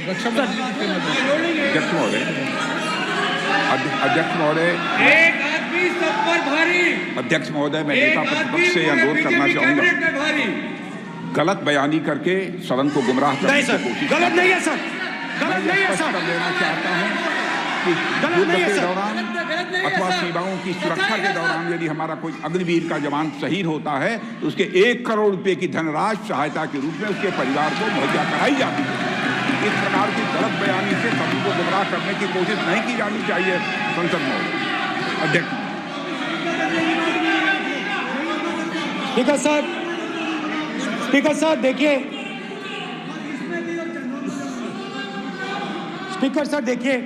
अध्यक्ष महोदय, अध्यक्ष महोदय, एक आदमी सब पर भारी। अध्यक्ष महोदय, मैं नेता प्रतिपक्ष से अनुरोध करना चाहूंगा, गलत बयानी करके सदन को गुमराह करने की कोशिश। गलत नहीं है सर, गलत नहीं है सर। कर देना चाहता हूं कि युद्ध के दौरान अथवा सीमाओं की सुरक्षा के दौरान यदि हमारा कोई अग्निवीर का जवान शहीद होता है तो उसके 1 करोड़ रुपए की धनराशि सहायता के रूप में उसके परिवार को मुहैया कराई जाती है। इस प्रकार की गलत बयानी से सभी को गुमराह करने की कोशिश नहीं की जानी चाहिए। संसद में अध्यक्ष। स्पीकर सर देखिए, स्पीकर सर देखिए,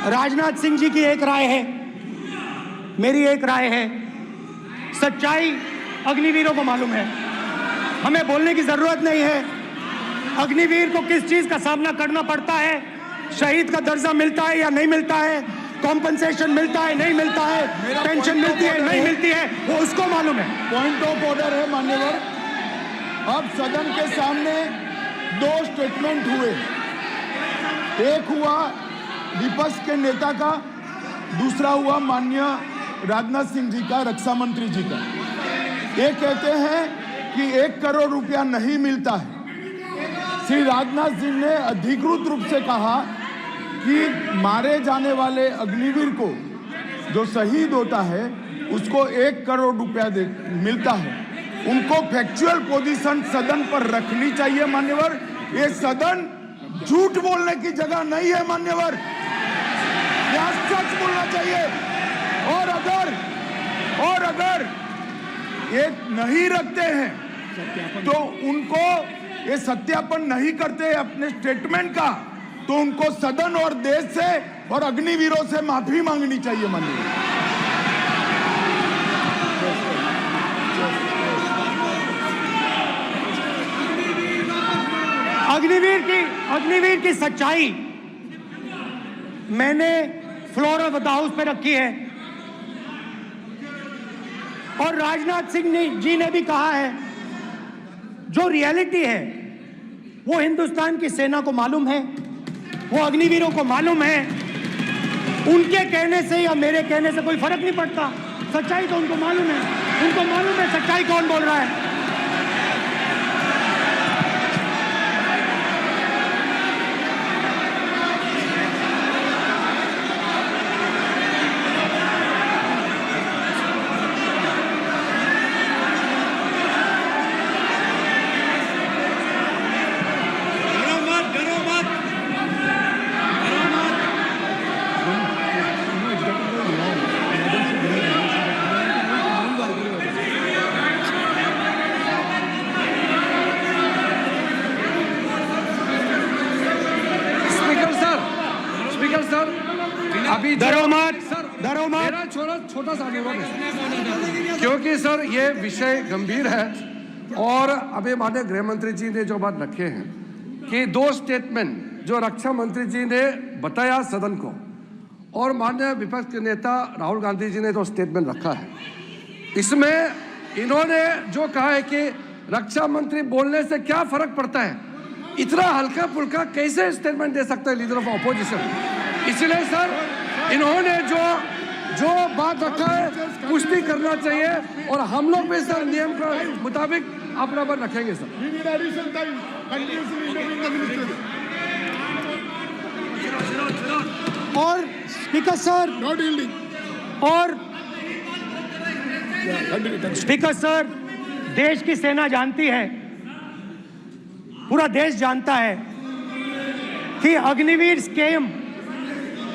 राजनाथ सिंह जी की एक राय है, मेरी एक राय है। सच्चाई अग्निवीरों को मालूम है, हमें बोलने की जरूरत नहीं है। अग्निवीर को किस चीज का सामना करना पड़ता है, शहीद का दर्जा मिलता है या नहीं मिलता है, कॉम्पनसेशन मिलता है नहीं मिलता है, पेंशन मिलती है नहीं मिलती है, वो उसको मालूम है। पॉइंट ऑफ ऑर्डर है मान्यवर। अब सदन के सामने 2 स्टेटमेंट हुए, एक हुआ विपक्ष के नेता का, दूसरा हुआ माननीय राजनाथ सिंह जी का, रक्षा मंत्री जी का। ये कहते हैं कि 1 करोड़ रुपया नहीं मिलता है। श्री राजनाथ सिंह ने अधिकृत रूप से कहा कि मारे जाने वाले अग्निवीर को जो शहीद होता है उसको 1 करोड़ रुपया मिलता है। उनको फैक्चुअल पोजीशन सदन पर रखनी चाहिए मान्यवर। ये सदन झूठ बोलने की जगह नहीं है मान्यवर, यहाँ सच बोलना चाहिए। और अगर ये नहीं रखते हैं तो उनको ये सत्यापन नहीं करते अपने स्टेटमेंट का, तो उनको सदन और देश से और अग्निवीरों से माफी मांगनी चाहिए माननीय। अग्निवीर की सच्चाई मैंने फ्लोर ऑफ द हाउस पे रखी है, और राजनाथ सिंह जी ने भी कहा है जो रियलिटी है वो हिंदुस्तान की सेना को मालूम है, वो अग्निवीरों को मालूम है। उनके कहने से या मेरे कहने से कोई फर्क नहीं पड़ता, सच्चाई तो उनको मालूम है। उनको मालूम है सच्चाई कौन बोल रहा है। अभी मेरा छोटा सा अनुरोध है, क्योंकि सर ये विषय गंभीर है और अभी माननीय गृह मंत्री जी ने जो बात रखे हैं कि 2 स्टेटमेंट जो रक्षा मंत्री जी ने बताया सदन को और माननीय विपक्ष के नेता राहुल गांधी जी ने जो स्टेटमेंट रखा है, इसमें इन्होंने जो कहा है कि रक्षा मंत्री बोलने से क्या फर्क पड़ता है, इतना हल्का फुल्का कैसे स्टेटमेंट दे सकता है लीडर ऑफ ऑपोजिशन। इसलिए सर इन्होंने जो बात रखा है पुष्टि करना चाहिए और हम लोग भी सर नियम के मुताबिक अपना पर रखेंगे सर। और स्पीकर सर देश की सेना जानती है, पूरा देश जानता है कि अग्निवीर स्कीम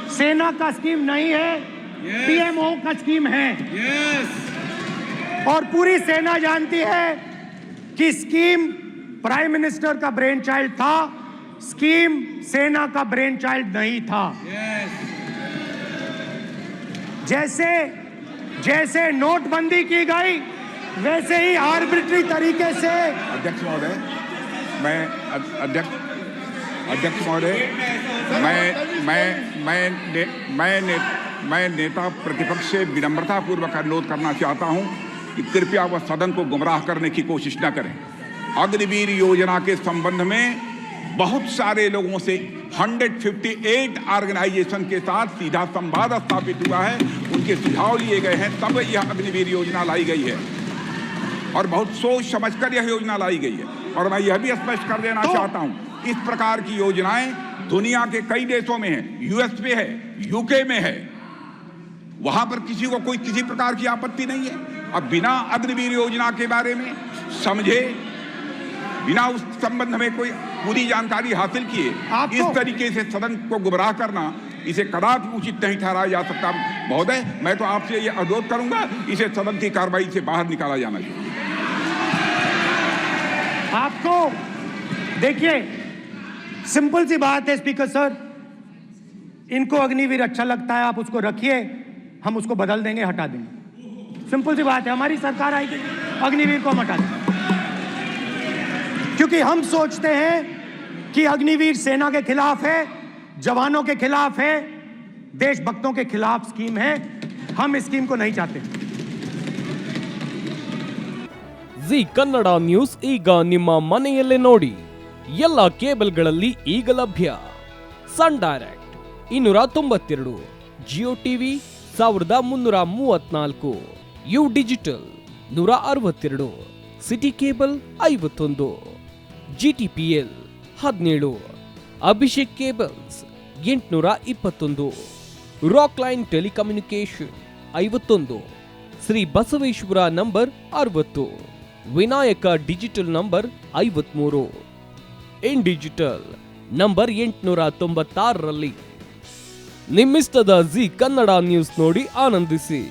सेना का स्कीम नहीं है, पीएमओ का स्कीम है। और पूरी सेना जानती है कि स्कीम प्राइम मिनिस्टर का ब्रेन चाइल्ड था, स्कीम सेना का ब्रेन चाइल्ड नहीं था। जैसे नोटबंदी की गई वैसे ही आर्बिट्री तरीके से। अध्यक्ष महोदय, अध्यक्ष महोदय, मैं नेता प्रतिपक्ष से विनम्रता पूर्वक अनुरोध करना चाहता हूं कि कृपया वह सदन को गुमराह करने की कोशिश न करें। अग्निवीर योजना के संबंध में बहुत सारे लोगों से 158 ऑर्गेनाइजेशन के साथ सीधा संवाद स्थापित हुआ है, उनके सुझाव लिए गए हैं, तब यह अग्निवीर योजना लाई गई है और बहुत सोच समझकर यह योजना लाई गई है। और मैं यह भी स्पष्ट कर देना चाहता हूं, इस प्रकार की योजनाएं दुनिया के कई देशों में है, यूएस में है, यूके में है, वहां पर किसी को कोई किसी प्रकार की आपत्ति नहीं है। अब बिना अग्निवीर योजना के बारे में समझे, बिना उस संबंध में कोई पूरी जानकारी हासिल किए इस तरीके से सदन को गुमराह करना, इसे कदापि उचित नहीं ठहराया जा सकता। महोदय, मैं तो आपसे ये अनुरोध करूंगा, इसे सदन की कार्रवाई से बाहर निकाला जाना चाहिए। आपको देखिए, सिंपल सी बात है स्पीकर सर, इनको अग्निवीर अच्छा लगता है, आप उसको रखिए, हम उसको बदल देंगे, हटा देंगे। सिंपल सी बात है, हमारी सरकार आएगी, अग्निवीर को हम हटा देंगे, क्योंकि हम सोचते हैं कि अग्निवीर सेना के खिलाफ है, जवानों के खिलाफ है, देशभक्तों के खिलाफ स्कीम है। हम इस स्कीम को नहीं चाहते। ಜಿ ಕನ್ನಡ ನ್ಯೂಸ್ ಈಗ ನಿಮ್ಮ ಮನೆಯಲ್ಲೇ ನೋಡಿ, ಎಲ್ಲ ಕೇಬಲ್ಗಳಲ್ಲಿ ಈಗ ಲಭ್ಯ. Sun Direct 292, Jio TV 1334, U digital 162, city cable 51, GTPL 17, Abhishek cables 821, rock line telecommunication 51, Shri Basaveshwara number 60, Vinayaka digital number 53, in digital number 896ರಲ್ಲಿ. ನಿಮ್ಮಿಷ್ಟದ ಜಿ ಕನ್ನಡ ನ್ಯೂಸ್ ನೋಡಿ ಆನಂದಿಸಿ.